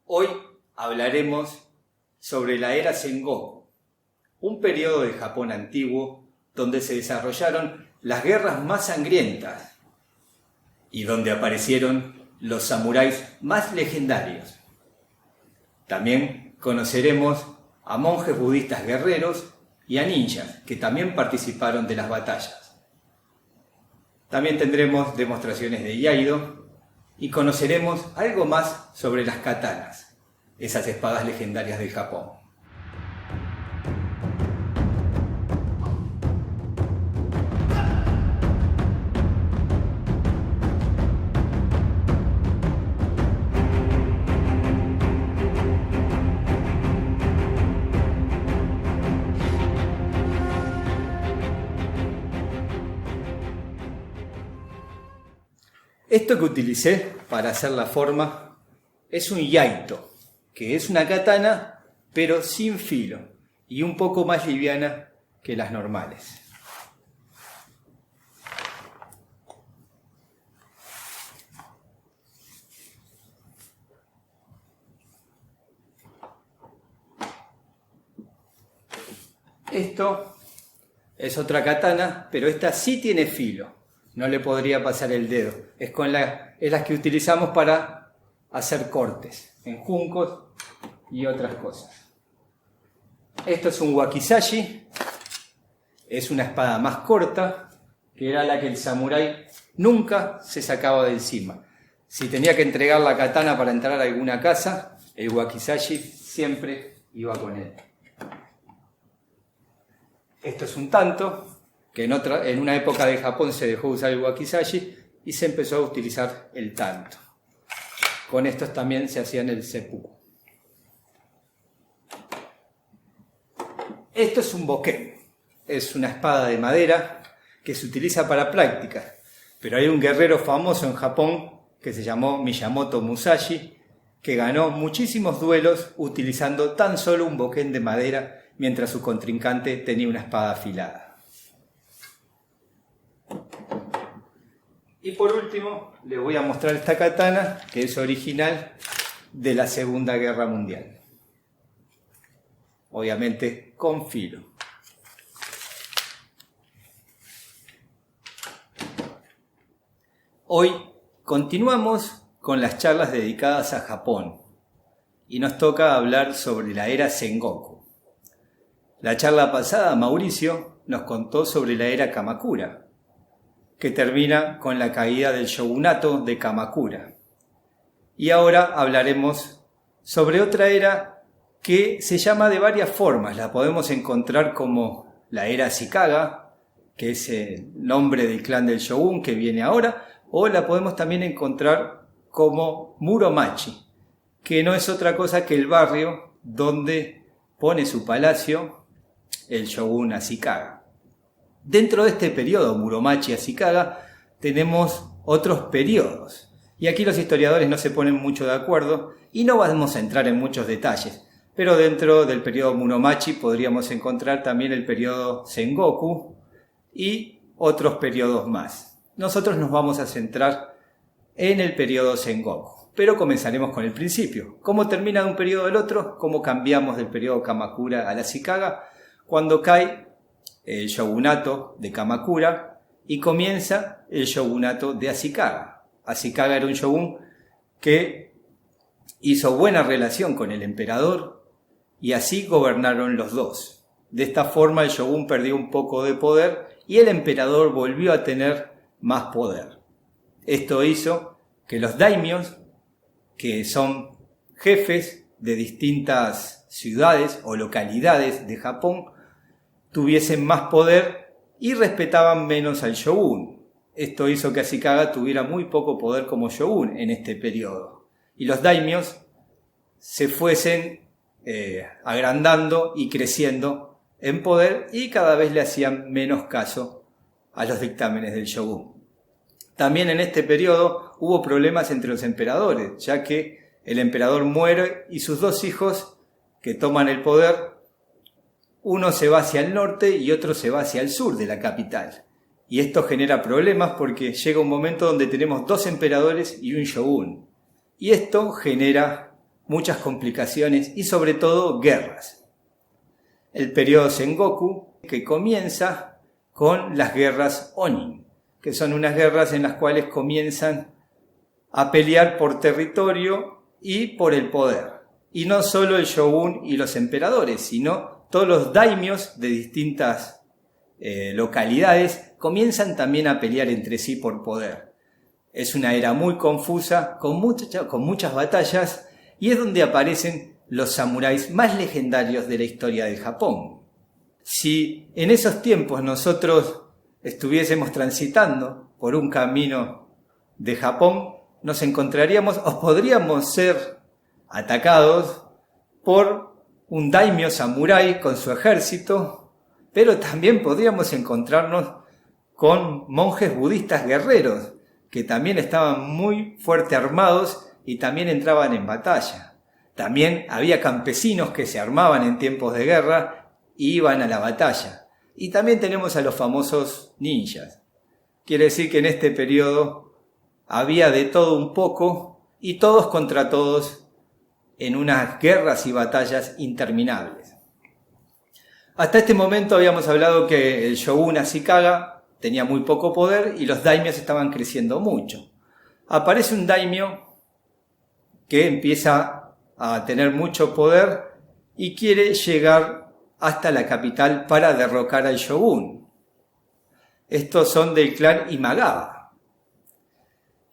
Hoy hablaremos sobre la era Sengoku, un periodo del Japón antiguo donde se desarrollaron las guerras más sangrientas y donde aparecieron los samuráis más legendarios. También conoceremos a monjes budistas guerreros y a ninjas que también participaron de las batallas. También tendremos demostraciones de iaido y conoceremos algo más sobre las katanas, esas espadas legendarias del Japón. Esto que utilicé para hacer la forma es un yaito, que es una katana pero sin filo y un poco más liviana que las normales. Esto es otra katana, pero esta sí tiene filo. No le podría pasar el dedo. Es las que utilizamos para hacer cortes en juncos y otras cosas. Esto es un wakizashi. Es una espada más corta, que era la que el samurái nunca se sacaba de encima. Si tenía que entregar la katana para entrar a alguna casa, el wakizashi siempre iba con él. Esto es un tanto, que en una época de Japón se dejó usar el wakizashi y se empezó a utilizar el tanto. Con estos también se hacían el seppuku. Esto es un boken, es una espada de madera que se utiliza para prácticas, pero hay un guerrero famoso en Japón que se llamó Miyamoto Musashi, que ganó muchísimos duelos utilizando tan solo un boken de madera mientras su contrincante tenía una espada afilada. Y por último, les voy a mostrar esta katana, que es original de la Segunda Guerra Mundial. Obviamente con filo. Hoy continuamos con las charlas dedicadas a Japón y nos toca hablar sobre la era Sengoku. La charla pasada, Mauricio nos contó sobre la era Kamakura, que termina con la caída del shogunato de Kamakura. Y ahora hablaremos sobre otra era que se llama de varias formas. La podemos encontrar como la era Ashikaga, que es el nombre del clan del shogun que viene ahora, o la podemos también encontrar como Muromachi, que no es otra cosa que el barrio donde pone su palacio el shogun Ashikaga. Dentro de este periodo Muromachi Ashikaga tenemos otros periodos y aquí los historiadores no se ponen mucho de acuerdo y no vamos a entrar en muchos detalles, pero dentro del periodo Muromachi podríamos encontrar también el periodo Sengoku y otros periodos más. Nosotros nos vamos a centrar en el periodo Sengoku, pero comenzaremos con el principio. ¿Cómo termina un periodo del otro? ¿Cómo cambiamos del periodo Kamakura al Ashikaga? Cuando cae el shogunato de Kamakura y comienza el shogunato de Ashikaga. Ashikaga era un shogun que hizo buena relación con el emperador y así gobernaron los dos. De esta forma el shogun perdió un poco de poder y el emperador volvió a tener más poder. Esto hizo que los daimios, que son jefes de distintas ciudades o localidades de Japón, tuviesen más poder y respetaban menos al shogun. Esto hizo que Ashikaga tuviera muy poco poder como shogun en este periodo. Y los daimios se fuesen agrandando y creciendo en poder y cada vez le hacían menos caso a los dictámenes del shogun. También en este periodo hubo problemas entre los emperadores, ya que el emperador muere y sus dos hijos que toman el poder uno se va hacia el norte y otro se va hacia el sur de la capital. Y esto genera problemas porque llega un momento donde tenemos 2 emperadores y un shogun. Y esto genera muchas complicaciones y sobre todo guerras. El periodo Sengoku, que comienza con las guerras Onin, que son unas guerras en las cuales comienzan a pelear por territorio y por el poder. Y no solo el shogun y los emperadores, sino todos los daimios de distintas localidades comienzan también a pelear entre sí por poder. Es una era muy confusa, con muchas batallas, y es donde aparecen los samuráis más legendarios de la historia de Japón. Si en esos tiempos nosotros estuviésemos transitando por un camino de Japón, nos encontraríamos o podríamos ser atacados por un daimyo samurái con su ejército, pero también podríamos encontrarnos con monjes budistas guerreros que también estaban muy fuerte armados y también entraban en batalla. También había campesinos que se armaban en tiempos de guerra y iban a la batalla. Y también tenemos a los famosos ninjas. Quiere decir que en este periodo había de todo un poco y todos contra todos en unas guerras y batallas interminables. Hasta este momento habíamos hablado que el shogun Ashikaga tenía muy poco poder y los daimios estaban creciendo mucho. Aparece un daimyo que empieza a tener mucho poder y quiere llegar hasta la capital para derrocar al shogun. Estos son del clan Imagawa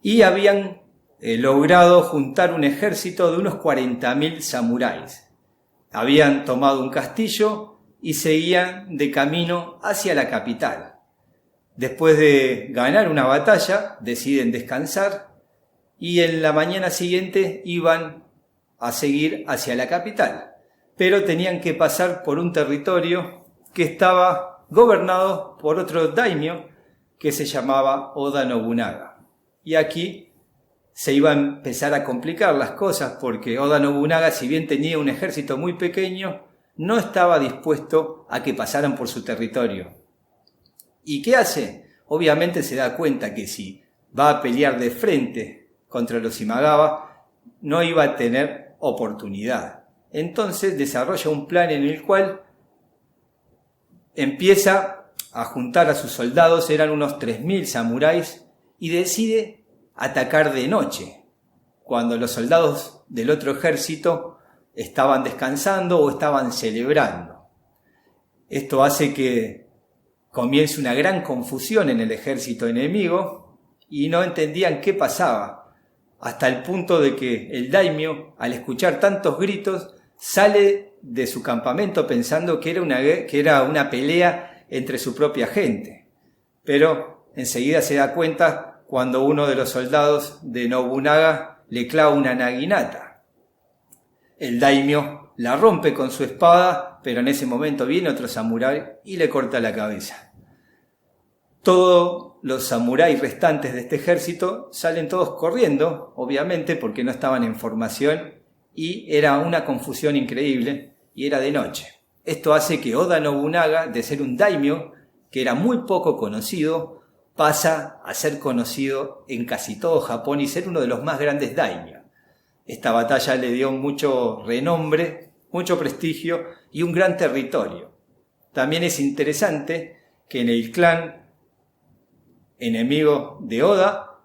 y habían logrado juntar un ejército de unos 40.000 samuráis. Habían tomado un castillo y seguían de camino hacia la capital. Después de ganar una batalla, deciden descansar y en la mañana siguiente iban a seguir hacia la capital. Pero tenían que pasar por un territorio que estaba gobernado por otro daimyo que se llamaba Oda Nobunaga. Y aquí se iba a empezar a complicar las cosas porque Oda Nobunaga, si bien tenía un ejército muy pequeño, no estaba dispuesto a que pasaran por su territorio. ¿Y qué hace? Obviamente se da cuenta que si va a pelear de frente contra los Imagawa, no iba a tener oportunidad. Entonces desarrolla un plan en el cual empieza a juntar a sus soldados, eran unos 3.000 samuráis, y decide atacar de noche, cuando los soldados del otro ejército estaban descansando o estaban celebrando. Esto hace que comience una gran confusión en el ejército enemigo y no entendían qué pasaba, hasta el punto de que el daimyo, al escuchar tantos gritos, sale de su campamento pensando que era una pelea entre su propia gente. Pero enseguida se da cuenta cuando uno de los soldados de Nobunaga le clava una naginata. El daimyo la rompe con su espada, pero en ese momento viene otro samurái y le corta la cabeza. Todos los samuráis restantes de este ejército salen todos corriendo, obviamente porque no estaban en formación, y era una confusión increíble, y era de noche. Esto hace que Oda Nobunaga, de ser un daimyo que era muy poco conocido, pasa a ser conocido en casi todo Japón y ser uno de los más grandes daimyo. Esta batalla le dio mucho renombre, mucho prestigio y un gran territorio. También es interesante que en el clan enemigo de Oda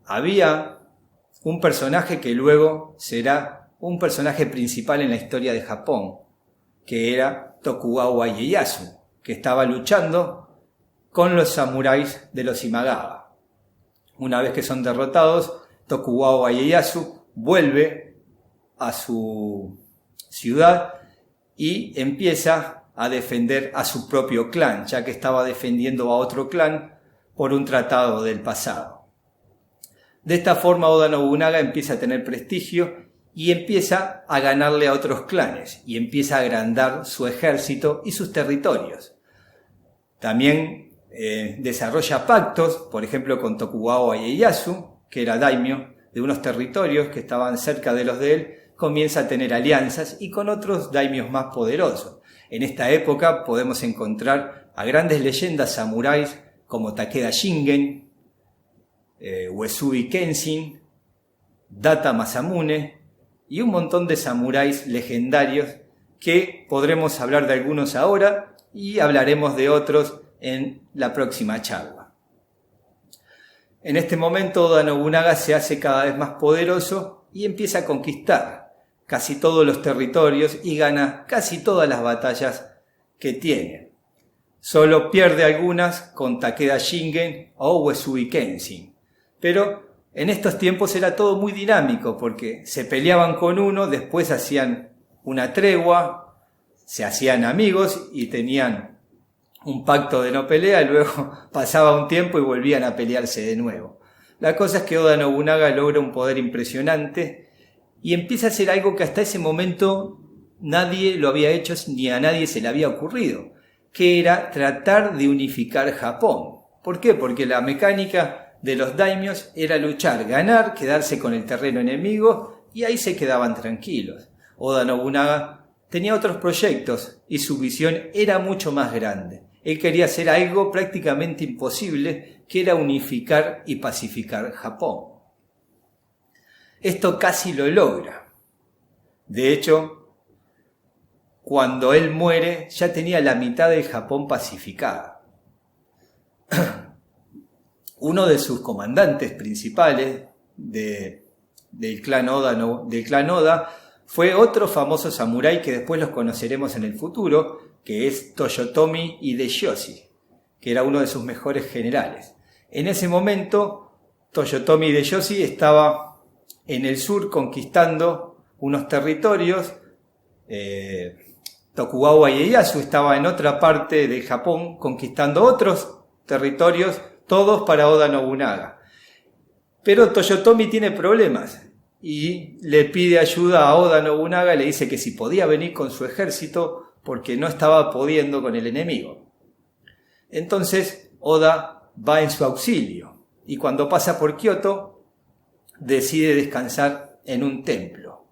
había un personaje que luego será un personaje principal en la historia de Japón, que era Tokugawa Ieyasu, que estaba luchando con los samuráis de los Imagawa. Una vez que son derrotados, Tokugawa Ieyasu vuelve a su ciudad y empieza a defender a su propio clan, ya que estaba defendiendo a otro clan por un tratado del pasado. De esta forma Oda Nobunaga empieza a tener prestigio y empieza a ganarle a otros clanes y empieza a agrandar su ejército y sus territorios. También desarrolla pactos, por ejemplo con Tokugawa Ieyasu, que era daimyo de unos territorios que estaban cerca de los de él, comienza a tener alianzas y con otros daimios más poderosos. En esta época podemos encontrar a grandes leyendas samuráis como Takeda Shingen, Uesugi Kenshin, Data Masamune y un montón de samuráis legendarios que podremos hablar de algunos ahora y hablaremos de otros en la próxima charla. En este momento Oda Nobunaga se hace cada vez más poderoso y empieza a conquistar casi todos los territorios y gana casi todas las batallas que tiene. Solo pierde algunas con Takeda Shingen o Uesugi Kenshin. Pero en estos tiempos era todo muy dinámico porque se peleaban con uno, después hacían una tregua, se hacían amigos y tenían un pacto de no pelea y luego pasaba un tiempo y volvían a pelearse de nuevo. La cosa es que Oda Nobunaga logra un poder impresionante y empieza a hacer algo que hasta ese momento nadie lo había hecho ni a nadie se le había ocurrido, que era tratar de unificar Japón. ¿Por qué? Porque la mecánica de los daimios era luchar, ganar, quedarse con el terreno enemigo y ahí se quedaban tranquilos. Oda Nobunaga tenía otros proyectos y su visión era mucho más grande. Él quería hacer algo prácticamente imposible, que era unificar y pacificar Japón. Esto casi lo logra. De hecho, cuando él muere, ya tenía la mitad del Japón pacificada. Uno de sus comandantes principales del clan Oda fue otro famoso samurái que después los conoceremos en el futuro, que es Toyotomi Hideyoshi, que era uno de sus mejores generales. En ese momento, Toyotomi Hideyoshi estaba en el sur conquistando unos territorios. Tokugawa Ieyasu estaba en otra parte de Japón conquistando otros territorios, todos para Oda Nobunaga. Pero Toyotomi tiene problemas y le pide ayuda a Oda Nobunaga, le dice que si podía venir con su ejército porque no estaba pudiendo con el enemigo. Entonces Oda va en su auxilio y cuando pasa por Kioto decide descansar en un templo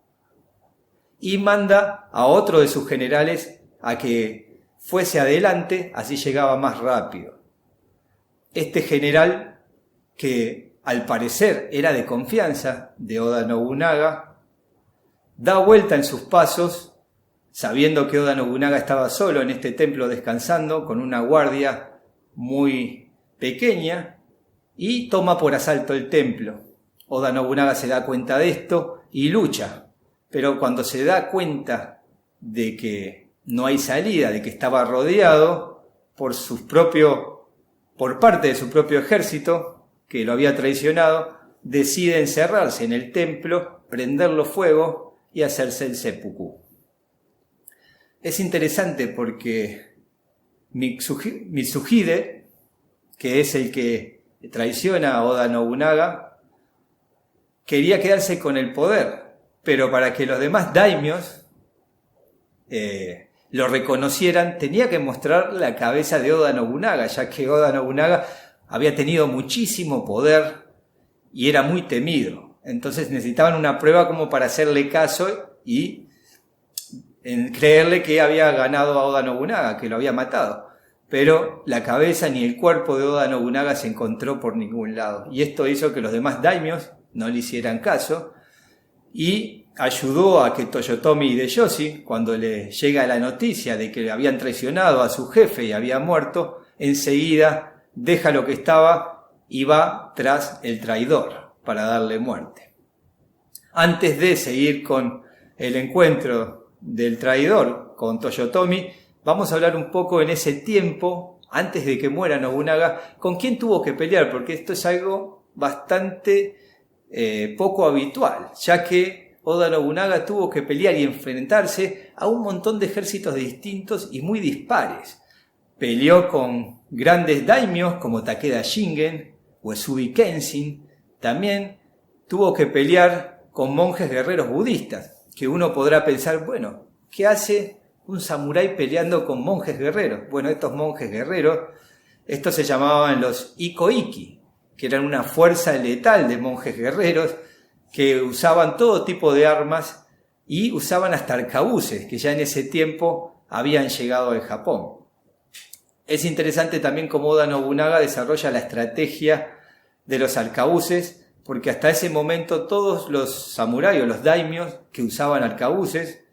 y manda a otro de sus generales a que fuese adelante, así llegaba más rápido. Este general, que al parecer era de confianza de Oda Nobunaga, da vuelta en sus pasos, sabiendo que Oda Nobunaga estaba solo en este templo descansando, con una guardia muy pequeña, y toma por asalto el templo. Oda Nobunaga se da cuenta de esto y lucha, pero cuando se da cuenta de que no hay salida, de que estaba rodeado por parte de su propio ejército, que lo había traicionado, decide encerrarse en el templo, prenderlo fuego y hacerse el seppuku. Es interesante porque Mitsuhide, que es el que traiciona a Oda Nobunaga, quería quedarse con el poder, pero para que los demás daimios lo reconocieran, tenía que mostrar la cabeza de Oda Nobunaga, ya que Oda Nobunaga había tenido muchísimo poder y era muy temido. Entonces necesitaban una prueba como para hacerle caso y creerle que había ganado a Oda Nobunaga, que lo había matado. Pero la cabeza ni el cuerpo de Oda Nobunaga se encontró por ningún lado. Y esto hizo que los demás daimios no le hicieran caso y ayudó a que Toyotomi Hideyoshi, cuando le llega la noticia de que habían traicionado a su jefe y había muerto, enseguida deja lo que estaba y va tras el traidor para darle muerte. Antes de seguir con el encuentro del traidor con Toyotomi, vamos a hablar un poco en ese tiempo, antes de que muera Nobunaga, con quién tuvo que pelear, porque esto es algo bastante poco habitual, ya que Oda Nobunaga tuvo que pelear y enfrentarse a un montón de ejércitos distintos y muy dispares. Peleó con grandes daimios como Takeda Shingen, Uesugi Kenshin. También tuvo que pelear con monjes guerreros budistas, que uno podrá pensar, bueno, ¿qué hace un samurái peleando con monjes guerreros? Bueno, estos monjes guerreros, estos se llamaban los Iko-Iki, que eran una fuerza letal de monjes guerreros que usaban todo tipo de armas y usaban hasta arcabuces, que ya en ese tiempo habían llegado de Japón. Es interesante también cómo Oda Nobunaga desarrolla la estrategia de los arcabuces, porque hasta ese momento todos los samuráis o los daimios que usaban arcabuces,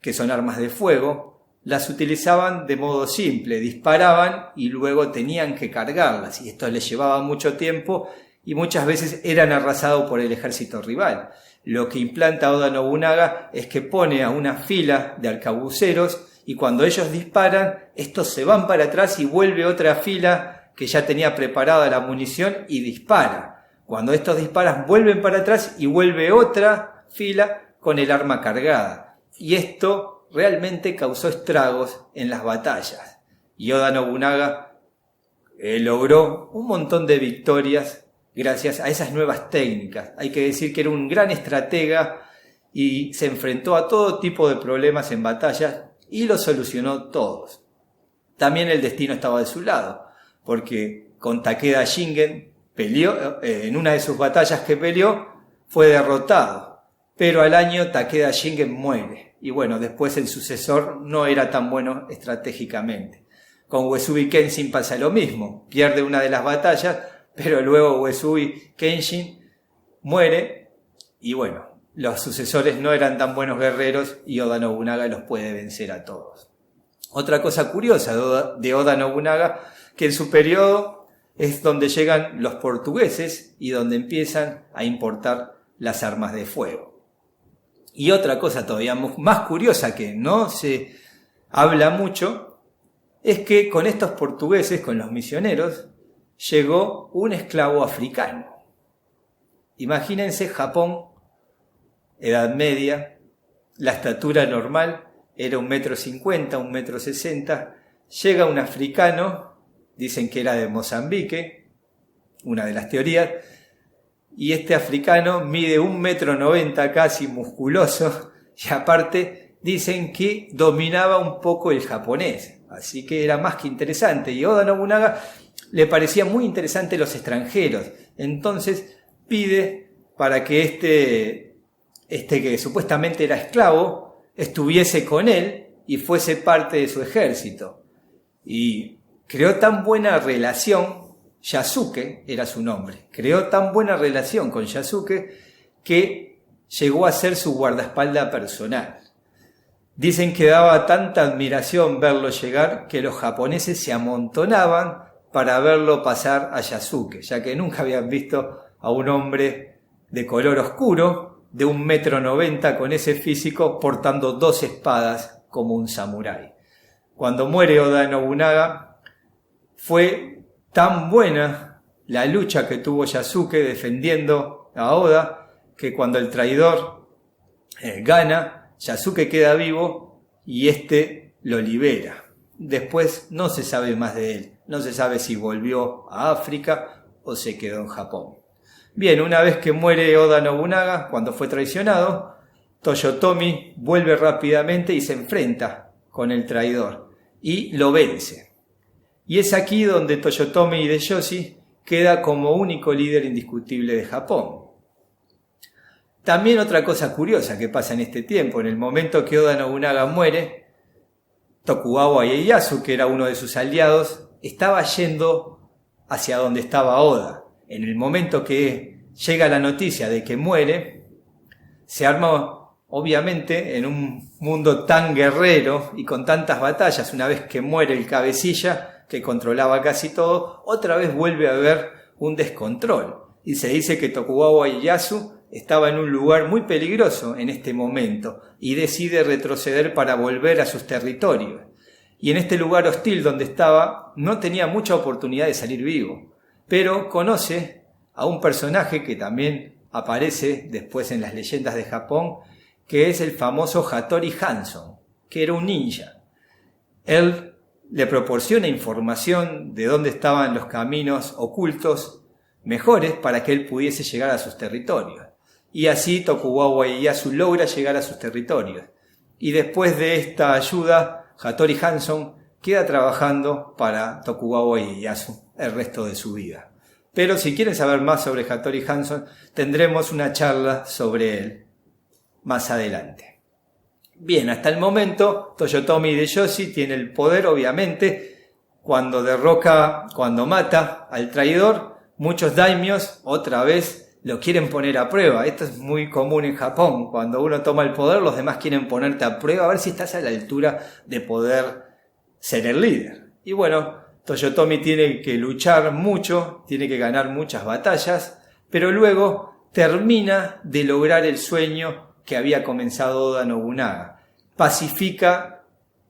que son armas de fuego, las utilizaban de modo simple, disparaban y luego tenían que cargarlas, y esto les llevaba mucho tiempo y muchas veces eran arrasados por el ejército rival. Lo que implanta Oda Nobunaga es que pone a una fila de arcabuceros y cuando ellos disparan, estos se van para atrás y vuelve otra fila que ya tenía preparada la munición y dispara. Cuando estos disparan, vuelven para atrás y vuelve otra fila con el arma cargada. Y esto realmente causó estragos en las batallas. Y Oda Nobunaga logró un montón de victorias gracias a esas nuevas técnicas. Hay que decir que era un gran estratega y se enfrentó a todo tipo de problemas en batallas y los solucionó todos. También el destino estaba de su lado, porque con Takeda Shingen peleó, en una de sus batallas que peleó, fue derrotado. Pero al año Takeda Shingen muere. Y bueno, después el sucesor no era tan bueno estratégicamente. Con Uesugi Kenshin pasa lo mismo. Pierde una de las batallas, pero luego Uesugi Kenshin muere y bueno, los sucesores no eran tan buenos guerreros y Oda Nobunaga los puede vencer a todos. Otra cosa curiosa de Oda Nobunaga, que en su periodo es donde llegan los portugueses y donde empiezan a importar las armas de fuego. Y otra cosa todavía más curiosa que no se habla mucho, es que con estos portugueses, con los misioneros, llegó un esclavo africano. Imagínense Japón, Edad Media, la estatura normal era 1,50 m, 1,60 m, llega un africano, dicen que era de Mozambique, una de las teorías, y este africano mide 1,90 m casi, musculoso, y aparte dicen que dominaba un poco el japonés, así que era más que interesante, y Oda Nobunaga le parecía muy interesante los extranjeros, entonces pide para que este que supuestamente era esclavo estuviese con él y fuese parte de su ejército. Y creó tan buena relación, Yasuke era su nombre, creó tan buena relación con Yasuke que llegó a ser su guardaespaldas personal. Dicen que daba tanta admiración verlo llegar que los japoneses se amontonaban para verlo pasar a Yasuke, ya que nunca habían visto a un hombre de color oscuro, de 1,90 m con ese físico, portando 2 espadas como un samurái. Cuando muere Oda Nobunaga, fue tan buena la lucha que tuvo Yasuke defendiendo a Oda, que cuando el traidor gana, Yasuke queda vivo y lo libera. Después no se sabe más de él, no se sabe si volvió a África o se quedó en Japón. Bien, una vez que muere Oda Nobunaga, cuando fue traicionado, Toyotomi vuelve rápidamente y se enfrenta con el traidor y lo vence. Y es aquí donde Toyotomi Hideyoshi queda como único líder indiscutible de Japón. También otra cosa curiosa que pasa en este tiempo, en el momento que Oda Nobunaga muere, Tokugawa Ieyasu, que era uno de sus aliados, estaba yendo hacia donde estaba Oda. En el momento que llega la noticia de que muere, se arma, obviamente, en un mundo tan guerrero y con tantas batallas, una vez que muere el cabecilla, que controlaba casi todo, otra vez vuelve a haber un descontrol. Y se dice que Tokugawa Ieyasu estaba en un lugar muy peligroso en este momento y decide retroceder para volver a sus territorios. Y en este lugar hostil donde estaba, no tenía mucha oportunidad de salir vivo. Pero conoce a un personaje que también aparece después en las leyendas de Japón, que es el famoso Hattori Hanzo, que era un ninja. Él le proporciona información de dónde estaban los caminos ocultos mejores para que él pudiese llegar a sus territorios. Y así Tokugawa Ieyasu logra llegar a sus territorios. Y después de esta ayuda, Hattori Hanzo queda trabajando para Tokugawa Ieyasu el resto de su vida. Pero si quieren saber más sobre Hattori Hanzo, tendremos una charla sobre él más adelante. Bien, hasta el momento Toyotomi Hideyoshi tiene el poder, obviamente. Cuando mata al traidor, muchos daimios otra vez lo quieren poner a prueba. Esto es muy común en Japón. Cuando uno toma el poder, los demás quieren ponerte a prueba a ver si estás a la altura de poder ser el líder. Y bueno, Toyotomi tiene que luchar mucho, tiene que ganar muchas batallas, pero luego termina de lograr el sueño que había comenzado Oda Nobunaga. Pacifica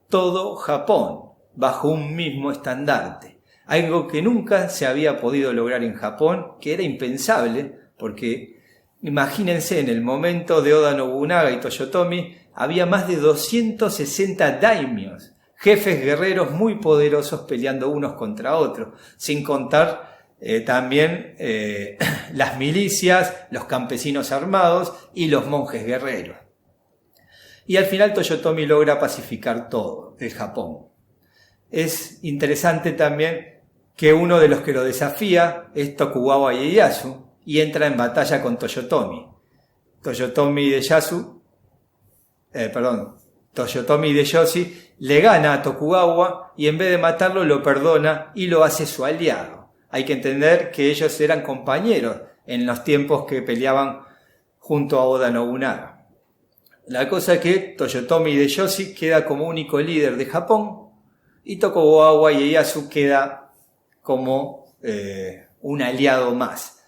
todo Japón bajo un mismo estandarte. Algo que nunca se había podido lograr en Japón, que era impensable, porque imagínense, en el momento de Oda Nobunaga y Toyotomi había más de 260 daimios, jefes guerreros muy poderosos peleando unos contra otros, sin contar también las milicias, los campesinos armados y los monjes guerreros. Y al final Toyotomi logra pacificar todo el Japón. Es interesante también que uno de los que lo desafía es Tokugawa Ieyasu y entra en batalla con Toyotomi. Toyotomi Hideyoshi le gana a Tokugawa y en vez de matarlo lo perdona y lo hace su aliado. Hay que entender que ellos eran compañeros en los tiempos que peleaban junto a Oda Nobunaga. La cosa es que Toyotomi Hideyoshi queda como único líder de Japón y Tokugawa Ieyasu queda como un aliado más.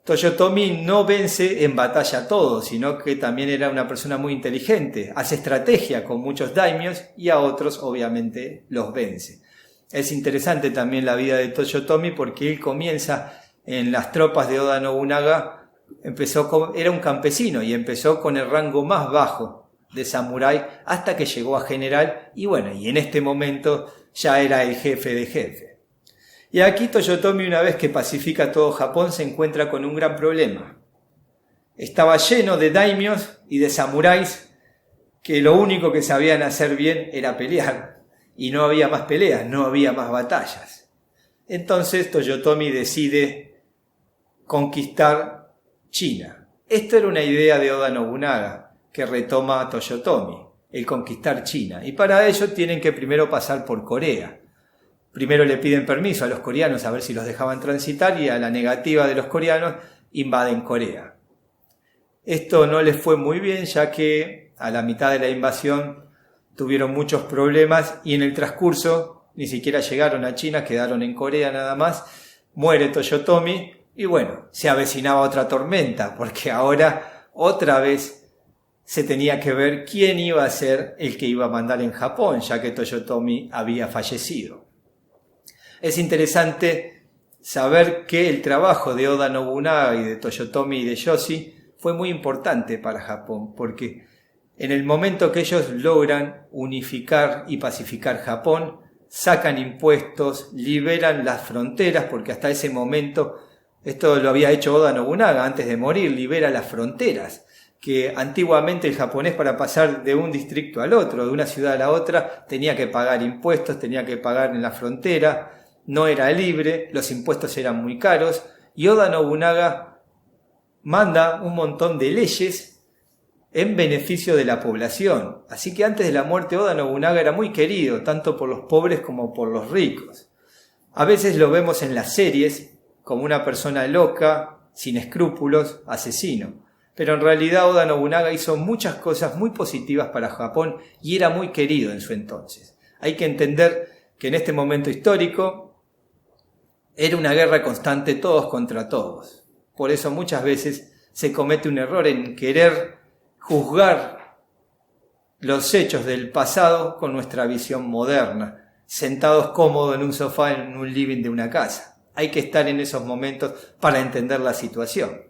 Toyotomi no vence en batalla a todos, sino que también era una persona muy inteligente. Hace estrategia con muchos daimios y a otros obviamente los vence. Es interesante también la vida de Toyotomi porque él comienza en las tropas de Oda Nobunaga, era un campesino y empezó con el rango más bajo de samurái hasta que llegó a general y en este momento ya era el jefe de jefe. Y aquí Toyotomi, una vez que pacifica todo Japón, se encuentra con un gran problema. Estaba lleno de daimios y de samuráis que lo único que sabían hacer bien era pelear y no había más peleas, no había más batallas. Entonces Toyotomi decide conquistar China. Esto era una idea de Oda Nobunaga que retoma Toyotomi, el conquistar China. Y para ello tienen que primero pasar por Corea. Primero le piden permiso a los coreanos a ver si los dejaban transitar y a la negativa de los coreanos invaden Corea. Esto no les fue muy bien ya que a la mitad de la invasión tuvieron muchos problemas y en el transcurso ni siquiera llegaron a China, quedaron en Corea nada más. Muere Toyotomi y se avecinaba otra tormenta porque ahora otra vez se tenía que ver quién iba a ser el que iba a mandar en Japón, ya que Toyotomi había fallecido. Es interesante saber que el trabajo de Oda Nobunaga y de Toyotomi Hideyoshi fue muy importante para Japón, porque en el momento que ellos logran unificar y pacificar Japón, sacan impuestos, liberan las fronteras, porque hasta ese momento, esto lo había hecho Oda Nobunaga antes de morir, libera las fronteras, que antiguamente el japonés para pasar de un distrito al otro, de una ciudad a la otra, tenía que pagar impuestos, tenía que pagar en la frontera, no era libre, los impuestos eran muy caros, y Oda Nobunaga manda un montón de leyes en beneficio de la población. Así que antes de la muerte Oda Nobunaga era muy querido, tanto por los pobres como por los ricos. A veces lo vemos en las series como una persona loca, sin escrúpulos, asesino. Pero en realidad Oda Nobunaga hizo muchas cosas muy positivas para Japón y era muy querido en su entonces. Hay que entender que en este momento histórico era una guerra constante todos contra todos. Por eso muchas veces se comete un error en querer juzgar los hechos del pasado con nuestra visión moderna, sentados cómodos en un sofá en un living de una casa. Hay que estar en esos momentos para entender la situación.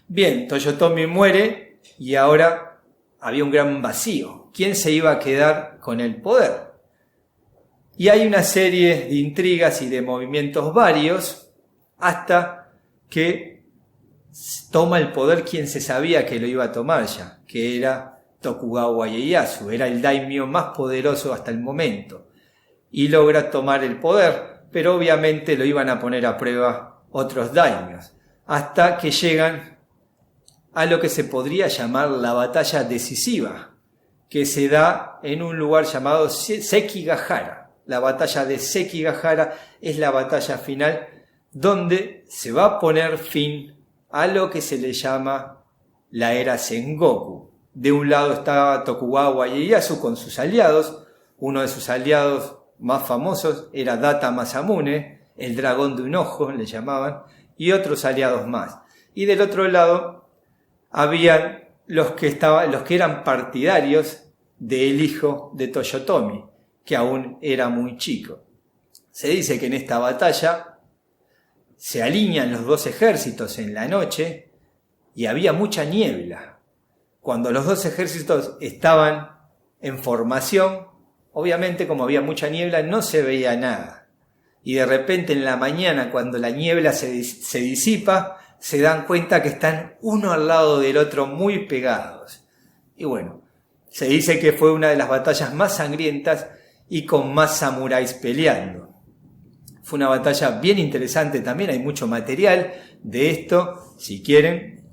Bien, Toyotomi muere y ahora había un gran vacío. ¿Quién se iba a quedar con el poder? Y hay una serie de intrigas y de movimientos varios hasta que toma el poder quien se sabía que lo iba a tomar ya, que era Tokugawa Ieyasu, era el daimyo más poderoso hasta el momento. Y logra tomar el poder, pero obviamente lo iban a poner a prueba otros daimyos, hasta que llegan a lo que se podría llamar la batalla decisiva, que se da en un lugar llamado Sekigahara. La batalla de Sekigahara es la batalla final donde se va a poner fin a lo que se le llama la era Sengoku. De un lado estaba Tokugawa Ieyasu con sus aliados. Uno de sus aliados más famosos era Data Masamune, el dragón de un ojo le llamaban, y otros aliados más. Y del otro lado habían los que eran partidarios del hijo de Toyotomi, que aún era muy chico. Se dice que en esta batalla se alinean los dos ejércitos en la noche y había mucha niebla. Cuando los dos ejércitos estaban en formación, obviamente como había mucha niebla no se veía nada. Y de repente en la mañana, cuando la niebla se disipa, se dan cuenta que están uno al lado del otro muy pegados. Y bueno, se dice que fue una de las batallas más sangrientas y con más samuráis peleando. Fue una batalla bien interesante también, hay mucho material de esto, si quieren.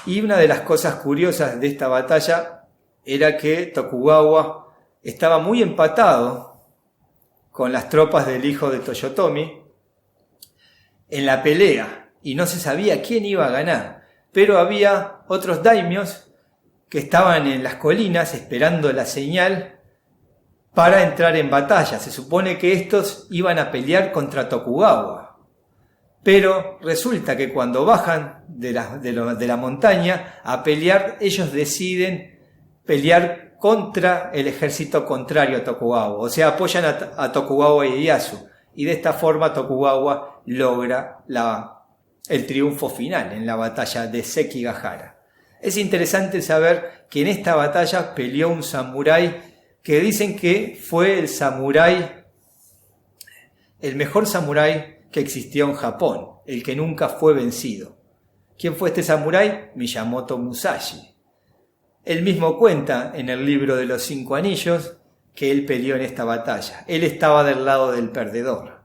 Y una de las cosas curiosas de esta batalla era que Tokugawa estaba muy empatado con las tropas del hijo de Toyotomi en la pelea y no se sabía quién iba a ganar. Pero había otros daimios que estaban en las colinas esperando la señal para entrar en batalla. Se supone que estos iban a pelear contra Tokugawa. Pero resulta que cuando bajan de la montaña a pelear, ellos deciden pelear contra el ejército contrario a Tokugawa. O sea, apoyan a Tokugawa Ieyasu. Y de esta forma Tokugawa logra el triunfo final en la batalla de Sekigahara. Es interesante saber que en esta batalla peleó un samurái que dicen que fue el mejor samurái que existió en Japón, el que nunca fue vencido. ¿Quién fue este samurái? Miyamoto Musashi. Él mismo cuenta en el libro de los 5 anillos que él peleó en esta batalla. Él estaba del lado del perdedor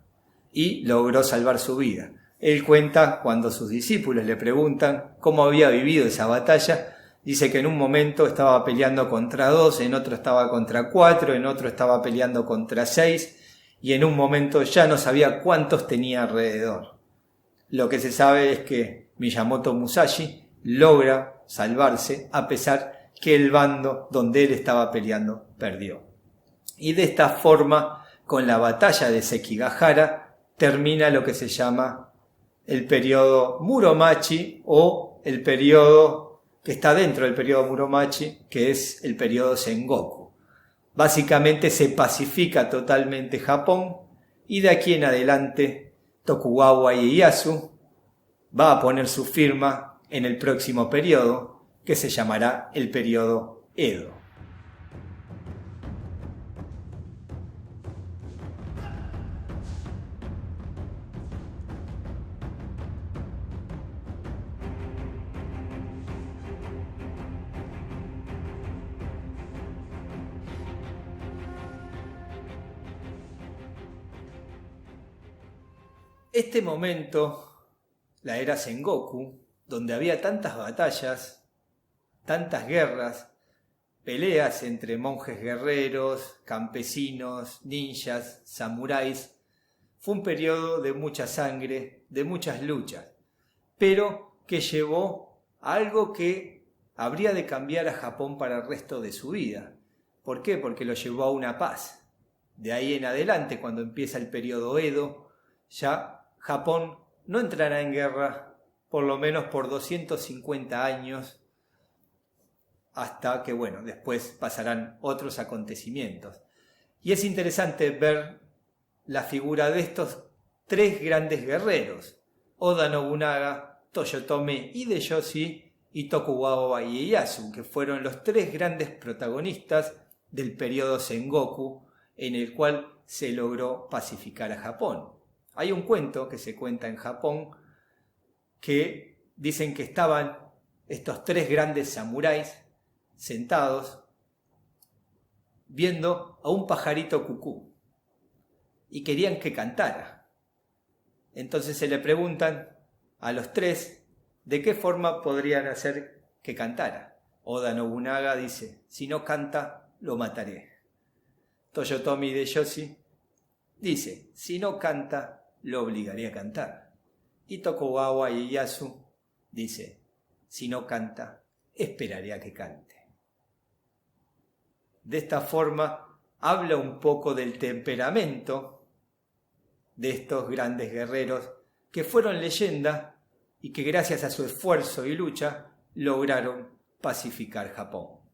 y logró salvar su vida. Él cuenta cuando sus discípulos le preguntan cómo había vivido esa batalla. Dice que en un momento estaba peleando contra 2, en otro estaba contra 4, en otro estaba peleando contra 6 y en un momento ya no sabía cuántos tenía alrededor. Lo que se sabe es que Miyamoto Musashi logra salvarse a pesar que el bando donde él estaba peleando perdió. Y de esta forma, con la batalla de Sekigahara, termina lo que se llama el periodo Muromachi o el periodo que está dentro del periodo Muromachi, que es el periodo Sengoku. Básicamente se pacifica totalmente Japón y de aquí en adelante Tokugawa Ieyasu va a poner su firma en el próximo periodo que se llamará el periodo Edo. Este momento, la era Sengoku, donde había tantas batallas, tantas guerras, peleas entre monjes guerreros, campesinos, ninjas, samuráis, fue un periodo de mucha sangre, de muchas luchas, pero que llevó a algo que habría de cambiar a Japón para el resto de su vida. ¿Por qué? Porque lo llevó a una paz. De ahí en adelante, cuando empieza el periodo Edo, ya Japón no entrará en guerra por lo menos por 250 años hasta que, después pasarán otros acontecimientos. Y es interesante ver la figura de estos 3 grandes guerreros, Oda Nobunaga, Toyotomi Hideyoshi y Tokugawa Ieyasu, que fueron los 3 grandes protagonistas del periodo Sengoku, en el cual se logró pacificar a Japón. Hay un cuento que se cuenta en Japón que dicen que estaban estos 3 grandes samuráis sentados viendo a un pajarito cucú y querían que cantara. Entonces se le preguntan a los 3 de qué forma podrían hacer que cantara. Oda Nobunaga dice, si no canta, lo mataré. Toyotomi Hideyoshi dice, si no canta, lo obligaré a cantar. Y Tokugawa Ieyasu dice, si no canta, esperaré a que cante. De esta forma, habla un poco del temperamento de estos grandes guerreros que fueron leyenda y que gracias a su esfuerzo y lucha lograron pacificar Japón.